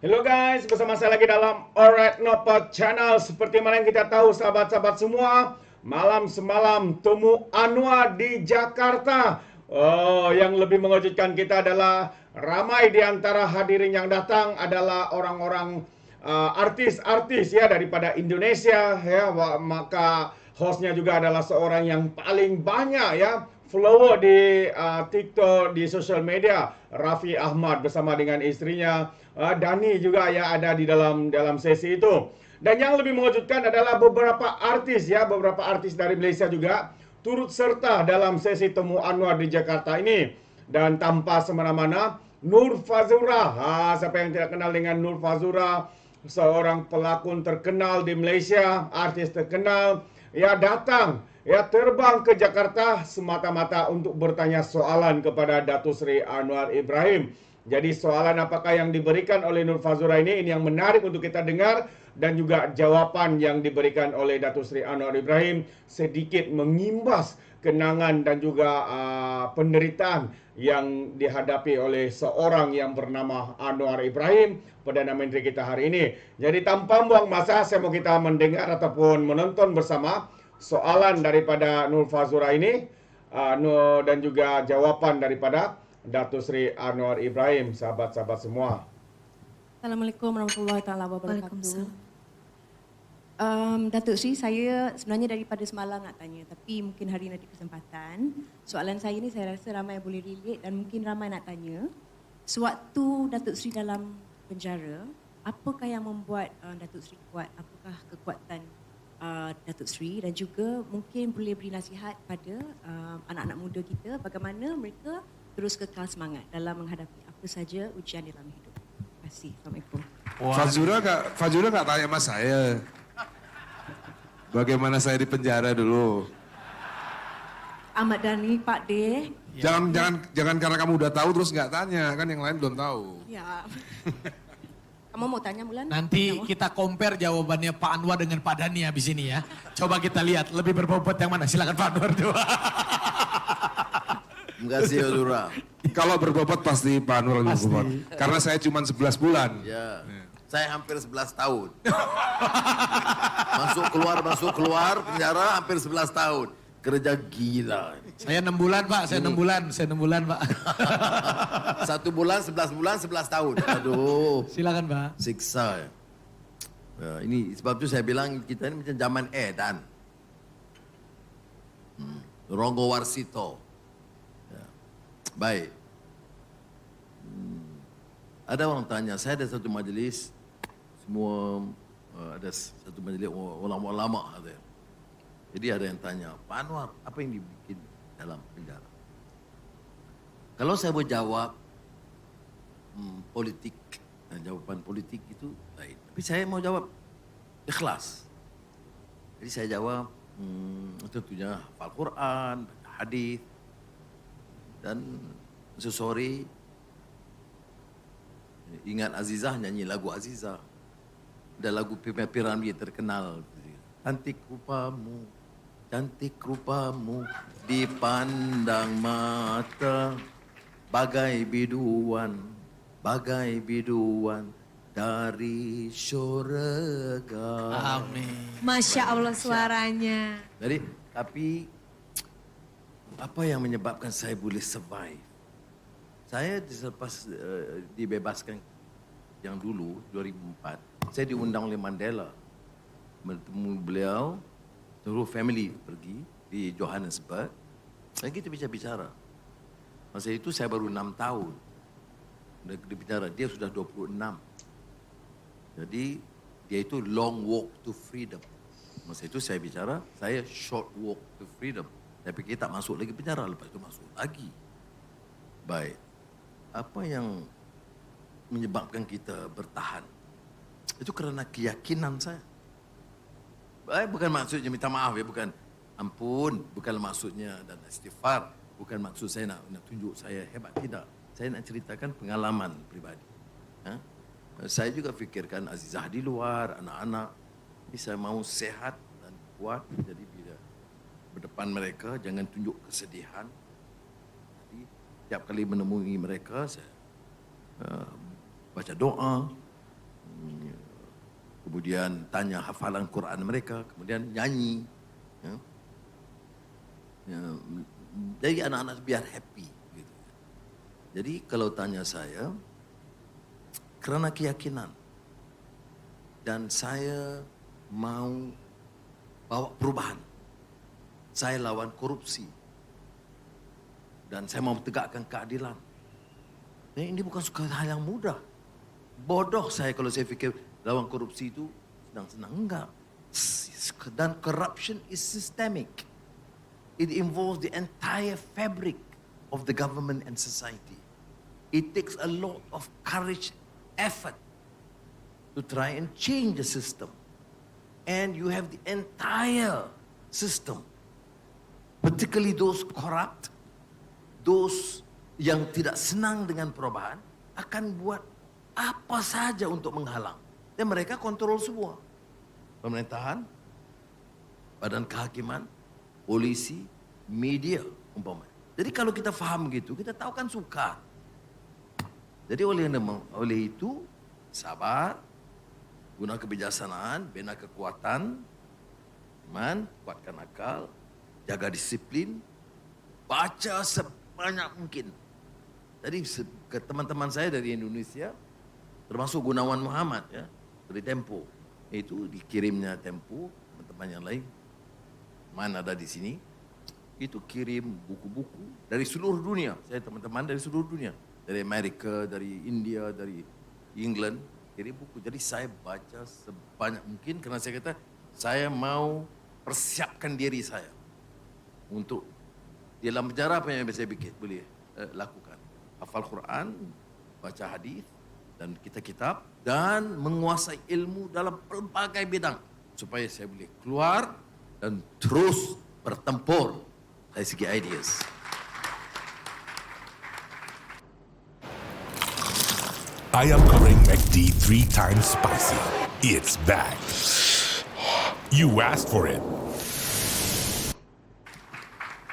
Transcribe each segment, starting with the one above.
Hello guys, bersama saya lagi dalam Alright Not Channel. Seperti mana yang kita tahu sahabat-sahabat semua, malam semalam temu Anwar di Jakarta. Yang lebih mengejutkan kita adalah ramai di antara hadirin yang datang adalah orang-orang artis-artis ya daripada Indonesia ya. Maka hostnya juga adalah seorang yang paling banyak ya follower di TikTok, di social media, Raffi Ahmad bersama dengan istrinya Dani juga ya ada di dalam sesi itu. Dan yang lebih mengejutkan adalah beberapa artis dari Malaysia juga turut serta dalam sesi temu Anwar di Jakarta ini. Dan tanpa semena-mena, Nur Fazura. Siapa yang tidak kenal dengan Nur Fazura? Seorang pelakon terkenal di Malaysia, artis terkenal, ya datang, ya terbang ke Jakarta semata-mata untuk bertanya soalan kepada Datuk Seri Anwar Ibrahim. Jadi soalan apakah yang diberikan oleh Nur Fazura ini yang menarik untuk kita dengar, dan juga jawapan yang diberikan oleh Datuk Seri Anwar Ibrahim sedikit mengimbas kenangan dan juga penderitaan yang dihadapi oleh seorang yang bernama Anwar Ibrahim, Perdana Menteri kita hari ini. Jadi tanpa buang masa, saya mau kita mendengar ataupun menonton bersama soalan daripada Nur Fazura ini dan juga jawapan daripada Datuk Seri Anwar Ibrahim, sahabat-sahabat semua. Assalamualaikum warahmatullahi wabarakatuh. Datuk Seri, saya sebenarnya daripada semalam nak tanya, tapi mungkin hari ini ada kesempatan. Soalan saya ni saya rasa ramai boleh relate dan mungkin ramai nak tanya. Sewaktu Datuk Seri dalam penjara, apakah yang membuat Datuk Seri kuat? Apakah kekuatan Datuk Seri, dan juga mungkin boleh beri nasihat pada anak-anak muda kita bagaimana mereka terus kekal semangat dalam menghadapi apa saja ujian dalam hidup. Terima kasih. Assalamualaikum. Fazura nggak tanya sama saya. Bagaimana saya di penjara dulu? Ahmad Dhani, Pak D. Jangan karena kamu udah tahu terus nggak tanya, kan yang lain belum tahu. Ya. Kamu mau tanya Bulan? Nanti kita compare jawabannya Pak Anwar dengan Pak Dhani habis ini ya. Coba kita lihat lebih berbobot yang mana. Silakan Pak Anwar coba. Terima kasih Fazura. Kalau berbobot pasti Pak Anwar lebih berbobot. Karena saya cuma 11 bulan. Ya. Saya hampir 11 tahun. Masuk keluar penjara hampir 11 tahun. Kerja gila. Saya 6 bulan Pak, saya 6 bulan Pak. 1 bulan, 11 bulan, 11 tahun. Aduh. Silakan Pak. Siksa ya. Ini sebab itu saya bilang kita ini macam zaman Edan. Ronggo Warsito. Ya. Baik. Ada orang tanya, saya ada satu majlis, semua ada satu majlis ulama-ulama ada. Jadi ada yang tanya, Pak Anwar, apa yang dibikin dalam penjara? Kalau saya berjawab politik, jawaban politik itu lain. Tapi saya mau jawab ikhlas. Jadi saya jawab tentunya hafal Quran, hadis, dan sesorry ingat Azizah nyanyi lagu Azizah. Ada lagu Piramidi terkenal. Cantik rupamu dipandang mata bagai biduan dari syurga. Amin. Masya Allah suaranya. Jadi, tapi apa yang menyebabkan saya boleh survive? Saya selepas dibebaskan yang dulu, 2004, saya diundang oleh Mandela. Bertemu beliau, seluruh family pergi di Johannesburg. Dan kita bicara. Masa itu saya baru 6 tahun. Dia dia sudah 26. Jadi dia itu long walk to freedom. Masa itu saya bicara, saya short walk to freedom. Saya fikir tak masuk lagi penjara, lepas itu masuk lagi. Baik. Apa yang menyebabkan kita bertahan? Itu kerana keyakinan saya. Bukan maksudnya minta maaf ya, bukan ampun, bukan maksudnya dan istighfar. Bukan maksud saya nak tunjuk saya hebat, tidak. Saya nak ceritakan pengalaman pribadi. Saya juga fikirkan Azizah di luar, anak-anak. Jadi saya mau sehat dan kuat. Jadi bila berdepan mereka, jangan tunjuk kesedihan. Jadi tiap kali menemui mereka, saya baca doa. kemudian tanya hafalan Quran mereka, kemudian nyanyi. Ya. Ya, jadi anak-anak biar happy. Gitu. Jadi kalau tanya saya, kerana keyakinan dan saya mau bawa perubahan. Saya lawan korupsi dan saya mau tegakkan keadilan. Dan ini bukan suatu hal yang mudah. Bodoh saya kalau saya fikir lawan korupsi itu senang-senang. Enggak. Dan corruption is systemic. It involves the entire fabric of the government and society. It takes a lot of courage, effort to try and change the system. And you have the entire system, particularly those corrupt, those yang tidak senang dengan perubahan, akan buat apa saja untuk menghalang. Dan mereka kontrol semua. Pemerintahan, badan kehakiman, polisi, media umpamanya. Jadi kalau kita faham gitu, kita tahu kan suka. Jadi oleh itu sabar, guna kebijaksanaan, bina kekuatan, iman, kuatkan akal, jaga disiplin, baca sebanyak mungkin. Jadi ke teman-teman saya dari Indonesia, termasuk Gunawan Muhammad ya, dari Tempo, itu dikirimnya Tempo, teman-teman yang lain, mana ada di sini, itu kirim buku-buku dari seluruh dunia. Saya teman-teman dari seluruh dunia, dari Amerika, dari India, dari England, kirim buku. Jadi saya baca sebanyak mungkin karena saya kata saya mau persiapkan diri saya untuk dalam penjara apa yang saya boleh lakukan. Hafal Quran, baca hadis dan kitab-kitab dan menguasai ilmu dalam pelbagai bidang supaya saya boleh keluar dan terus bertempur dari segi ideas. Ayam goreng McD 3 times spicy. It's back. You asked for it.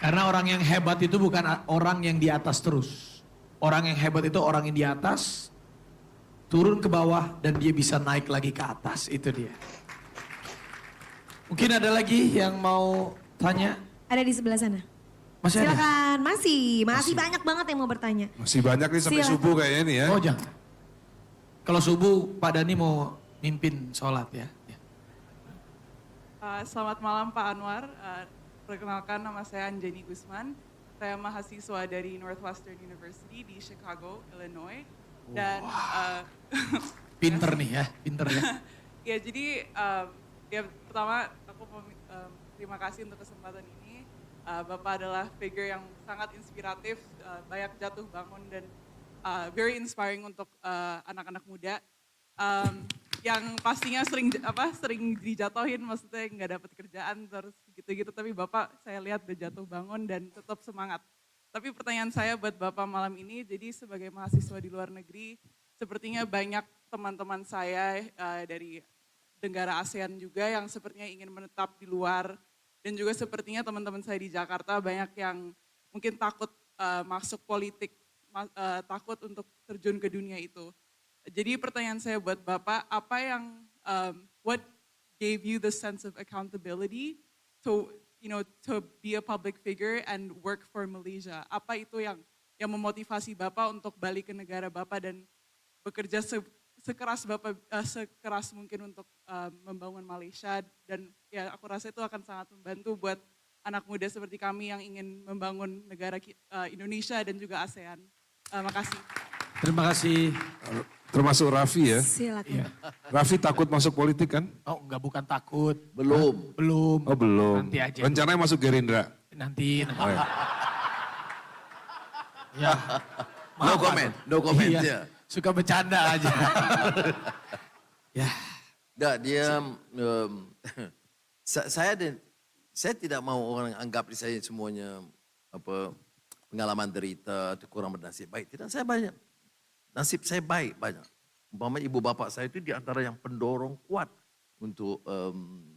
Karena orang yang hebat itu bukan orang yang di atas terus. Orang yang hebat itu orang yang di atas, turun ke bawah dan dia bisa naik lagi ke atas. Itu dia. Mungkin ada lagi yang mau tanya? Ada di sebelah sana. Masih ada? Silakan, masih banyak banget yang mau bertanya. Masih banyak nih sampai Silakan. subuh kayaknya nih ya. Oh jangan. Kalau subuh Pak Dhani mau mimpin sholat ya. Selamat malam Pak Anwar. Perkenalkan nama saya Anjani Gusman. Saya mahasiswa dari Northwestern University di Chicago, Illinois. Dan Pinter nih ya, pinter ya. ya jadi ya pertama aku mau terima kasih untuk kesempatan ini. Bapak adalah figure yang sangat inspiratif, banyak jatuh bangun dan very inspiring untuk anak-anak muda. Yang pastinya sering dijatuhin, maksudnya nggak dapat kerjaan terus gitu-gitu. Tapi Bapak saya lihat udah jatuh bangun dan tetap semangat. Tapi pertanyaan saya buat Bapak malam ini, jadi sebagai mahasiswa di luar negeri, sepertinya banyak teman-teman saya dari negara ASEAN juga yang sepertinya ingin menetap di luar. Dan juga sepertinya teman-teman saya di Jakarta banyak yang mungkin takut masuk politik, takut untuk terjun ke dunia itu. Jadi pertanyaan saya buat Bapak, apa yang, what gave you the sense of accountability to be a public figure and work for Malaysia? Apa itu yang memotivasi Bapak untuk balik ke negara Bapak dan bekerja sekeras mungkin untuk membangun Malaysia, dan ya aku rasa itu akan sangat membantu buat anak muda seperti kami yang ingin membangun negara Indonesia dan juga ASEAN. Makasih. Terima kasih. Termasuk Raffi ya. Silakan. Raffi takut masuk politik kan? Oh enggak, bukan takut. Belum. Belum. Oh belum. Nanti aja. Rencananya masuk Gerindra. Nanti. Oh, ya. Ya. No comment, no comment. Iya. Ya. Suka bercanda aja. Ya. Enggak, dia saya tidak mau orang anggap saya semuanya pengalaman derita atau kurang bernasib baik. Tidak, saya banyak. Nasib saya baik banyak. Umpamanya ibu bapak saya itu di antara yang pendorong kuat untuk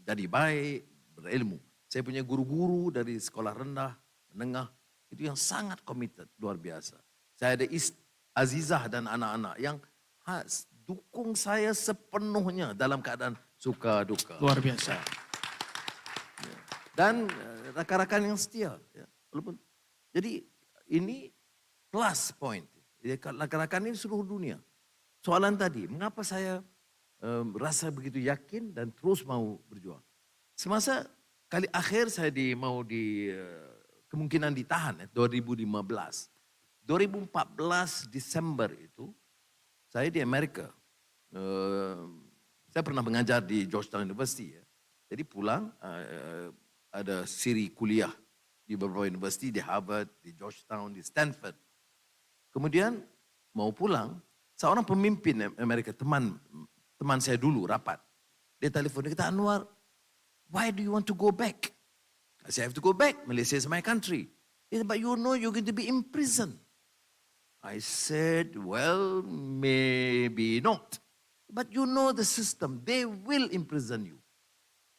jadi baik, berilmu. Saya punya guru-guru dari sekolah rendah, menengah, itu yang sangat committed, luar biasa. Saya ada Azizah dan anak-anak yang dukung saya sepenuhnya dalam keadaan suka duka. Luar biasa. Dan rakan-rakan yang setia. Ya. Walaupun, jadi ini plus point. Rakan-rakan ini seluruh dunia. Soalan tadi, mengapa saya rasa begitu yakin dan terus mau berjuang? Semasa kali akhir saya kemungkinan ditahan 2015. 2014 Desember itu saya di Amerika. Saya pernah mengajar di Georgetown University. Ya. Jadi pulang ada siri kuliah di beberapa universiti, di Harvard, di Georgetown, di Stanford. Kemudian mau pulang, seorang pemimpin Amerika, teman saya dulu rapat. Dia telepon, dia kata, Anwar, why do you want to go back? I said, I have to go back. Malaysia is my country. He said, but you know you're going to be in prison. I said, well, maybe not. But you know the system. They will imprison you.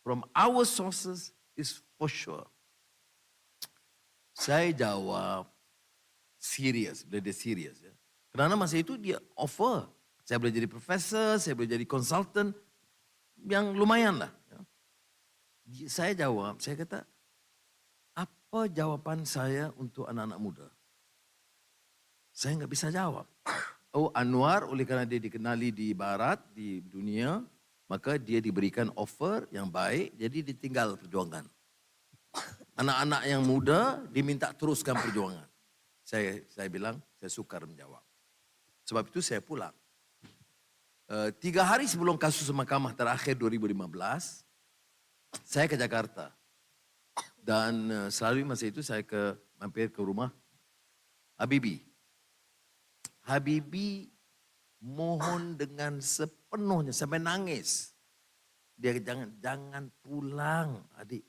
From our sources is for sure. Saya jawab, serius, dia serius. Ya. Kerana masa itu dia offer. Saya boleh jadi profesor, saya boleh jadi konsultan. Yang lumayan lah. Ya. Saya jawab, saya kata, apa jawaban saya untuk anak-anak muda? Saya nggak bisa jawab. Oh, Anwar oleh kerana dia dikenali di barat, di dunia, maka dia diberikan offer yang baik, jadi ditinggal perjuangan. Anak-anak yang muda diminta teruskan perjuangan. Saya bilang, saya sukar menjawab. Sebab itu saya pulang. 3 hari sebelum kasus mahkamah terakhir 2015, saya ke Jakarta. Dan selalu masa itu saya mampir ke rumah Habibie. Habibie mohon dengan sepenuhnya sampai nangis. Dia jangan pulang, adik.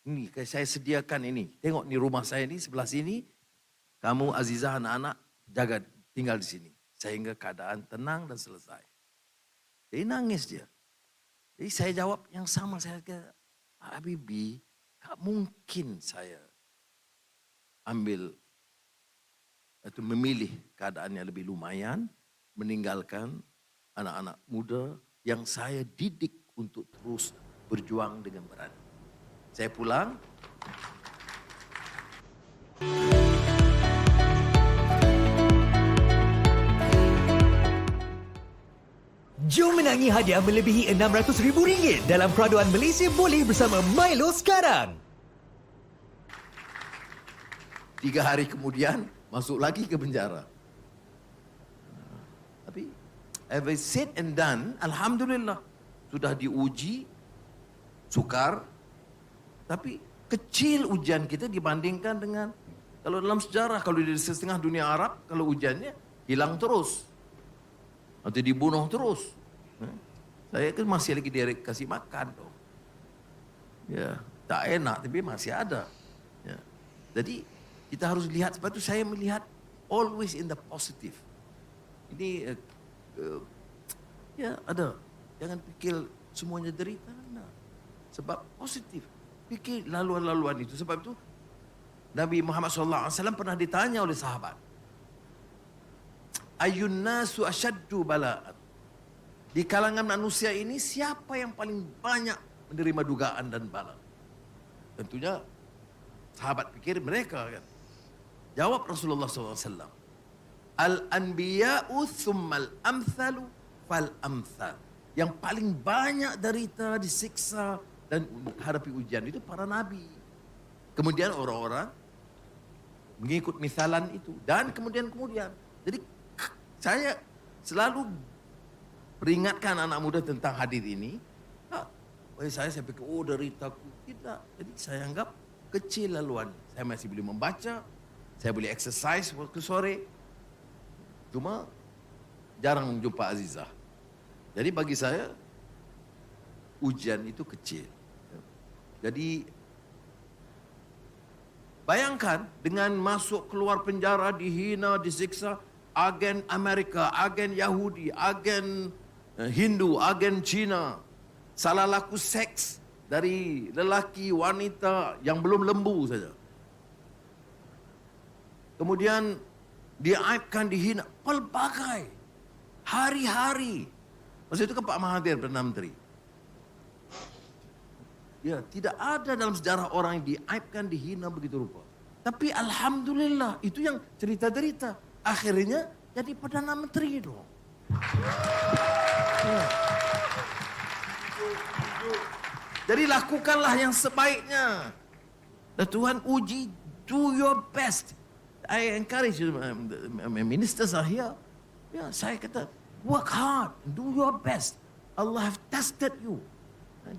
Ini saya sediakan ini. Tengok ni rumah saya ni sebelah sini. Kamu Azizah anak-anak jaga tinggal di sini sehingga keadaan tenang dan selesai. Jadi nangis dia. Jadi saya jawab yang sama, saya kata, Habibie, tak mungkin saya ambil atau memilih keadaan yang lebih lumayan, meninggalkan anak-anak muda yang saya didik untuk terus berjuang dengan berani. Saya pulang. Jom menangi hadiah melebihi RM600,000 dalam peraduan Malaysia Boleh bersama Milo sekarang. 3 hari kemudian masuk lagi ke penjara. Tapi as I said and done, alhamdulillah sudah diuji, sukar. Tapi kecil ujian kita dibandingkan dengan kalau dalam sejarah, kalau di setengah dunia Arab, kalau ujiannya hilang terus atau dibunuh terus. Saya kan masih lagi dikasih makan dong. Ya, tak enak tapi masih ada. Ya. Jadi kita harus lihat, sebab itu saya melihat always in the positive. Ini ya ada. Jangan fikir semuanya derita. Nah. Sebab positif. Fikir laluan-laluan itu. Sebab itu Nabi Muhammad SAW pernah ditanya oleh sahabat. Ayyun nasu asyaddu bala'an. Di kalangan manusia ini siapa yang paling banyak menerima dugaan dan bala? Tentunya sahabat pikir mereka kan. Jawab Rasulullah SAW. Al-anbiya'u thummal amthalu fal amthal. Yang paling banyak derita, disiksa dan hadapi ujian itu para nabi. Kemudian orang-orang mengikut misalan itu. Dan kemudian. Jadi saya selalu peringatkan anak muda tentang hadis ini. Bagi saya pikir, oh deritaku. Tidak. Jadi saya anggap kecil laluan. Saya masih boleh membaca. Saya boleh exercise waktu sore. Cuma jarang menjumpa Azizah. Jadi bagi saya, ujian itu kecil. Jadi bayangkan dengan masuk keluar penjara, dihina, disiksa, agen Amerika, agen Yahudi, agen Hindu, agen Cina, salah laku seks dari lelaki, wanita yang belum lembu saja. Kemudian diaibkan, dihina, pelbagai hari-hari. Masa itu kan Pak Mahathir Perdana Menteri. Ya, tidak ada dalam sejarah orang yang diaibkan, dihina begitu rupa. Tapi alhamdulillah, itu yang cerita-cerita. Akhirnya jadi Perdana Menteri dong. Ya. Jadi lakukanlah yang sebaiknya. Dan Tuhan uji, do your best. I encourage you, ministers are here. Ya, saya kata, work hard, do your best. Allah have tested you.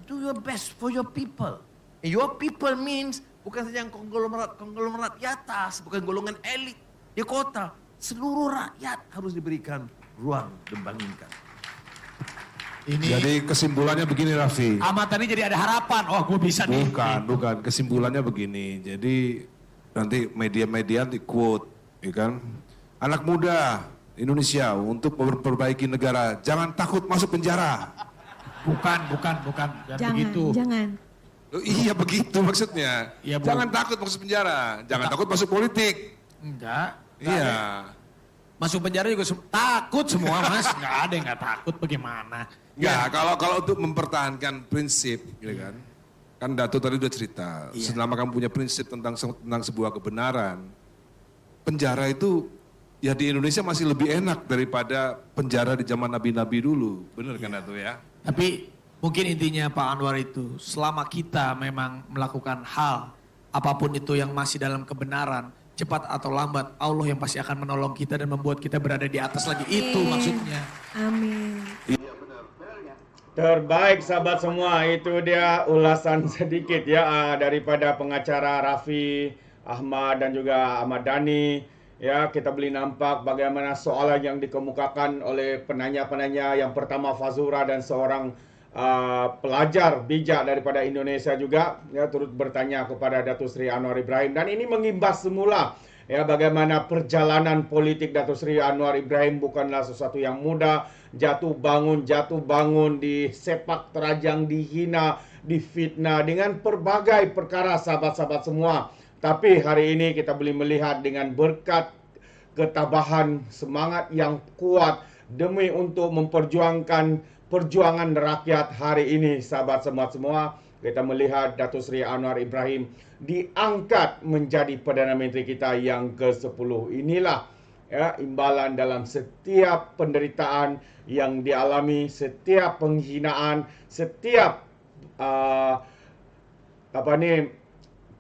Do your best for your people. And your people means bukan saja yang konglomerat di atas, bukan golongan elit di kota. Seluruh rakyat harus diberikan ruang dibandingkan. Jadi kesimpulannya begini Raffi. Ahmad tadi jadi ada harapan. Oh, gue bisa nih. Bukan. Kesimpulannya begini. Jadi nanti media-media nanti quote, ya kan? Anak muda Indonesia untuk memperbaiki negara, jangan takut masuk penjara. Bukan. Jangan, begitu. jangan. Oh, iya begitu maksudnya. Iya, Bu. Jangan takut masuk penjara, jangan takut masuk politik. Enggak. Iya. Masuk penjara juga takut semua, Mas. Enggak ada yang enggak takut, bagaimana? Ya, kalau untuk mempertahankan prinsip, gitu kan. Kan Dato tadi udah cerita, selama kamu punya prinsip tentang sebuah kebenaran, penjara itu ya di Indonesia masih lebih enak daripada penjara di zaman nabi-nabi dulu. Bener kan Dato ya? Tapi mungkin intinya Pak Anwar itu, selama kita memang melakukan hal, apapun itu yang masih dalam kebenaran, cepat atau lambat, Allah yang pasti akan menolong kita dan membuat kita berada di atas lagi. Itu maksudnya. Amin. Terbaik sahabat semua, itu dia ulasan sedikit ya daripada pengacara Raffi Ahmad dan juga Ahmad Dhani. Ya, kita boleh nampak bagaimana soalan yang dikemukakan oleh penanya-penanya. Yang pertama Fazura dan seorang pelajar bijak daripada Indonesia juga ya turut bertanya kepada Datuk Seri Anwar Ibrahim, dan ini mengimbas semula ya bagaimana perjalanan politik Datuk Seri Anwar Ibrahim bukanlah sesuatu yang mudah. Jatuh bangun, disepak terajang, dihina, difitnah dengan berbagai perkara sahabat-sahabat semua. Tapi hari ini kita boleh melihat dengan berkat ketabahan, semangat yang kuat demi untuk memperjuangkan perjuangan rakyat hari ini sahabat-sahabat semua. Kita melihat Datuk Seri Anwar Ibrahim diangkat menjadi Perdana Menteri kita yang ke-10. Inilah ya, imbalan dalam setiap penderitaan yang dialami, setiap penghinaan, setiap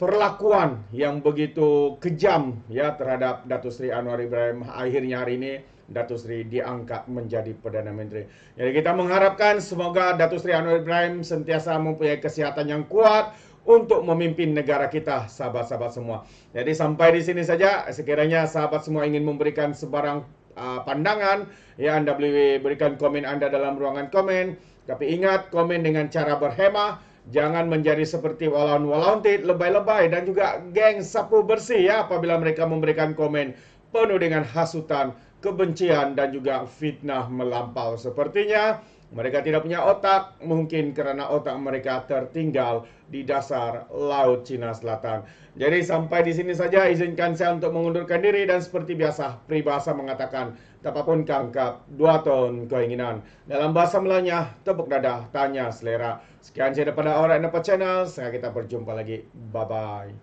perlakuan yang begitu kejam ya terhadap Datuk Seri Anwar Ibrahim. Akhirnya hari ini Datuk Seri diangkat menjadi Perdana Menteri. Jadi kita mengharapkan semoga Datuk Seri Anwar Ibrahim sentiasa mempunyai kesihatan yang kuat untuk memimpin negara kita, sahabat-sahabat semua. Jadi sampai di sini saja. Sekiranya sahabat semua ingin memberikan sebarang pandangan, ya Anda boleh berikan komen Anda dalam ruangan komen. Tapi ingat, komen dengan cara berhemah. Jangan menjadi seperti walaun-walauntit, lebay-lebay dan juga geng sapu bersih ya apabila mereka memberikan komen penuh dengan hasutan, kebencian dan juga fitnah melampau. Sepertinya mereka tidak punya otak, mungkin karena otak mereka tertinggal di dasar Laut Cina Selatan. Jadi sampai di sini saja, izinkan saya untuk mengundurkan diri dan seperti biasa, peribahasa mengatakan, tapapun kangkap, 2 ton keinginan. Dalam bahasa Melayunya, tepuk dada, tanya selera. Sekian saya daripada Alright Nampak Channel, saya kita berjumpa lagi. Bye-bye.